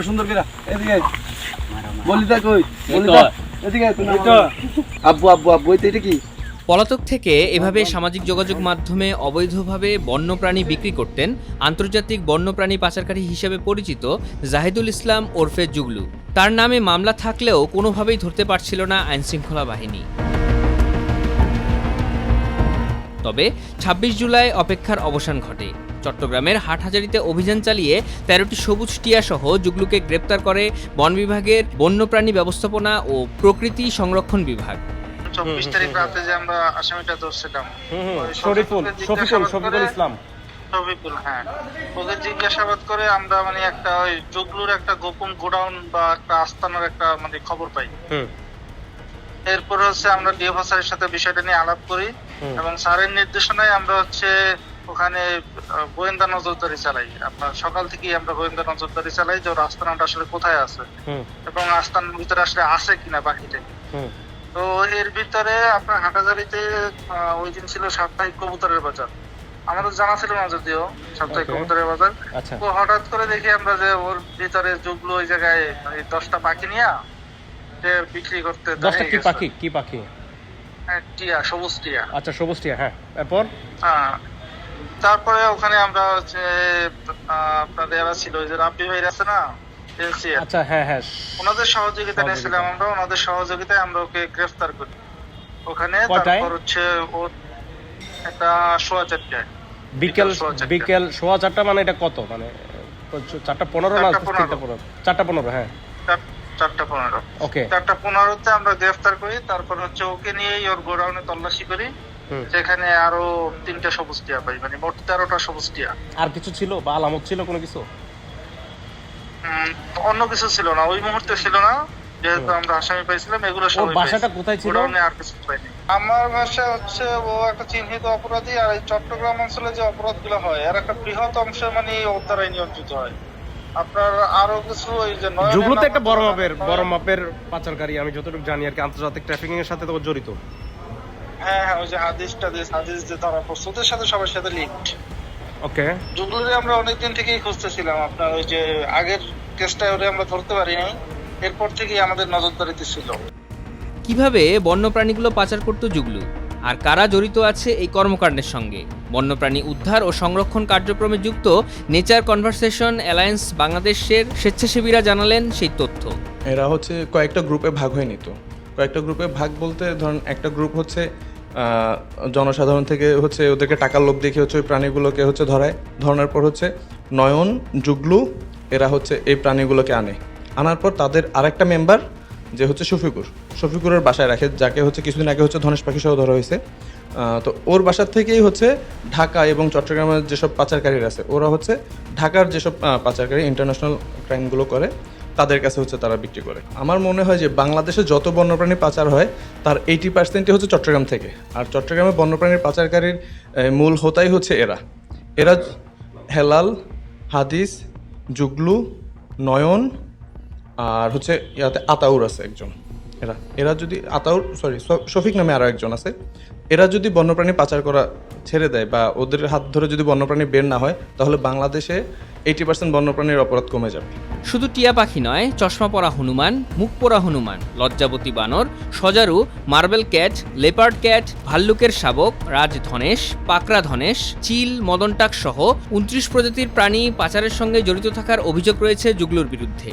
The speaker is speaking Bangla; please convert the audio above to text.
সুন্দর করে এদিকে বলিতা কই বলিতা এদিকে আব্বু আব্বু আব্বু এটা কি? পলাতক থেকে এভাবে সামাজিক যোগাযোগ মাধ্যমে অবৈধভাবে বন্যপ্রাণী বিক্রি করতেন আন্তর্জাতিক বন্যপ্রাণী পাচারকারী হিসেবে পরিচিত জাহিদুল ইসলাম ওরফে জুগলু। তার নামে মামলা থাকলেও কোনোভাবেই ধরতে পারছিল না আইনশৃঙ্খলা বাহিনী। তবে ২৬ জুলাই অপেক্ষার অবসান ঘটে। চট্টগ্রামের হাটহাজারীতে অভিযান চালিয়ে ১৩টি সবুজ টিয়া সহ জুগলুকে গ্রেপ্তার করে বন বিভাগের বন্যপ্রাণী ব্যবস্থাপনা ও প্রকৃতি সংরক্ষণ বিভাগ। ২৪ তারিখ রাতে যে আমরা আসামিটা ধরছিলাম শফিকুল ইসলাম শফিকুল, হ্যাঁ, ওকে জিজ্ঞাসাবাদ করে আমরা মানে একটা ওই জুগলুর একটা গোপন গোডাউন বা একটা আস্তানার একটা মানে খবর পাই। এরপর হচ্ছে আমরা ডিএফও স্যারের সাথে বিষয়টা নিয়ে আলাপ করি এবং স্যারের নির্দেশনায় আমরা হচ্ছে ওখানে গোয়েন্দা নজরদারি চালাই। আপনার সকাল থেকেই আমরা গোয়েন্দা নজরদারি চালাই যে ওর আস্তানাটা আসলে কোথায় আছে এবং আস্তানার ভিতরে আসলে আছে কিনা বাকিটা। তো এর ভিতরে আপনার হাটহাজারীতে ওই দিন ছিল সাপ্তাহিক কবুতরের বাজার, আমাদের জানা ছিল না যদিও সাপ্তাহিক কবুতরের বাজার। তো হঠাৎ করে দেখি আমরা যে ওর ভিতরে জুগলু ওই জায়গায় 10টা পাখি নিয়ে বিক্রি করতে। 10টা কি পাখি? টিয়া, সবুজ টিয়া। আচ্ছা, সবুজ টিয়া, হ্যাঁ। এরপর তারপরে ওখানে আমরা হচ্ছে আপনাদের এরা ছিল ওই যে রাব্বি ভাই আছে না, আচ্ছা, হ্যাঁ হ্যাঁ, ওনাদের সহযোগিতা নিয়েছিলাম আমরা। ওনাদের সহযোগিতায় আমরা ওকে গ্রেফতার করি ওখানে। তারপর হচ্ছে ও একটা 4:15 বিকেল 4:15 মানে এটা কত মানে 4:15 না 4:15? হ্যাঁ, 4:15। ওকে, 4:15-তে আমরা গ্রেফতার করি। তারপর হচ্ছে ওকে নিয়েই ওর গোডাউনে তল্লাশি করি, সেখানে আরো 3টা সবুজ টিয়া পাই, মানে মোট 13টা সবুজ টিয়া। আর কিছু ছিল বা আলামত ছিল কোনো কিছু? অন্য কিছু ছিল না, ওই মুহূর্তে ছিল না, যেহেতু আমরা আসামি পাইছিলাম। এগুলো সব বাসাটা কোথায় ছিল? আর কিছু পাইনি। আমার ভাষা হচ্ছে ও একটা চিহ্নিত অপরাধী, আর এই চট্টগ্রাম অঞ্চলে যে অপরাধগুলো হয় এর একটা বৃহৎ অংশ মানে ওর দ্বারাই নিয়ন্ত্রিত হয়। আপনার আরো কিছু ওই যে জুগলুতে একটা বড় মাপের পাচারকারী, আমি যতটুকু জানি আর কি, আন্তর্জাতিক ট্রাফিকিং এর সাথে তো জড়িত। হ্যাঁ, ওই যে হাদিস যে ধরা পড়ছে ওদের সাথে, সবার সাথে লিঙ্কড। ওকে, জুগলুরে আমরা অনেকদিন থেকেই খুঁজতেছিলাম। আপনার ওই যে আগের কেসটা ওরে আমরা ধরতে পারিনি, এরপর থেকেই আমাদের নজরদারিতে ছিল। কিভাবে বন্যপ্রাণীগুলো পাচার করত জুগলু, আর কারা জড়িত আছে এই কর্মকাণ্ডের সঙ্গে? বন্যপ্রাণী উদ্ধার ও সংরক্ষণ কার্যক্রমে যুক্ত নেচার কনভারসেশন অ্যালায়েন্স বাংলাদেশের স্বেচ্ছাসেবীরা জানালেন সেই তথ্য। এরা হচ্ছে কয়েকটা গ্রুপে ভাগ হয়ে নিত। কয়েকটা গ্রুপে ভাগ বলতে ধরুন একটা গ্রুপ হচ্ছে জনসাধারণ থেকে হচ্ছে ওদেরকে টাকার লোভ দেখে হচ্ছে ওই প্রাণীগুলোকে হচ্ছে ধরানোর পর হচ্ছে নয়ন, জুগলু এরা হচ্ছে এই প্রাণীগুলোকে আনার পর তাদের আরেকটা মেম্বার যে হচ্ছে শফিকুরের বাসায় রাখে, যাকে হচ্ছে কিছুদিন আগে হচ্ছে ধনেশ পাখি সহ ধরা হয়েছে। তো ওর বাসার থেকেই হচ্ছে ঢাকা এবং চট্টগ্রামের যেসব পাচারকারীরা আছে ওরা হচ্ছে ঢাকার যেসব পাচারকারী ইন্টারন্যাশনাল ক্রাইমগুলো করে তাদের কাছে হচ্ছে তারা বিক্রি করে। আমার মনে হয় যে বাংলাদেশে যত বন্যপ্রাণী পাচার হয় তার 80% হচ্ছে চট্টগ্রাম থেকে। আর চট্টগ্রামে বন্যপ্রাণীর পাচারকারীর মূল হোতাই হচ্ছে এরা হেলাল, হাদিস, জুগলু, নয়ন আর হচ্ছে ইয়াতে আতাউর আছে একজন। এরা যদি শফিক নামে আরও একজন আছে। এরা যদি বন্যপ্রাণী পাচার করা ছেড়ে দেয় বা ওদের হাত ধরে যদি বন্যপ্রাণী বের না হয় তাহলে বাংলাদেশে 80% বন্যপ্রাণীর অপরাধ কমে যাবে। শুধু টিয়া পাখি নয়, চশমা পরা হনুমান, মুখ পরা হনুমান, লজ্জাবতী বানর, সজারু, মার্বেল ক্যাট, লেপার্ড ক্যাট, ভাল্লুকের শাবক, রাজধনেশ, পাকড়া ধনেশ, চিল, মদনটাক সহ 29 প্রজাতির প্রাণী পাচারের সঙ্গে জড়িত থাকার অভিযোগ রয়েছে জুগলুর বিরুদ্ধে।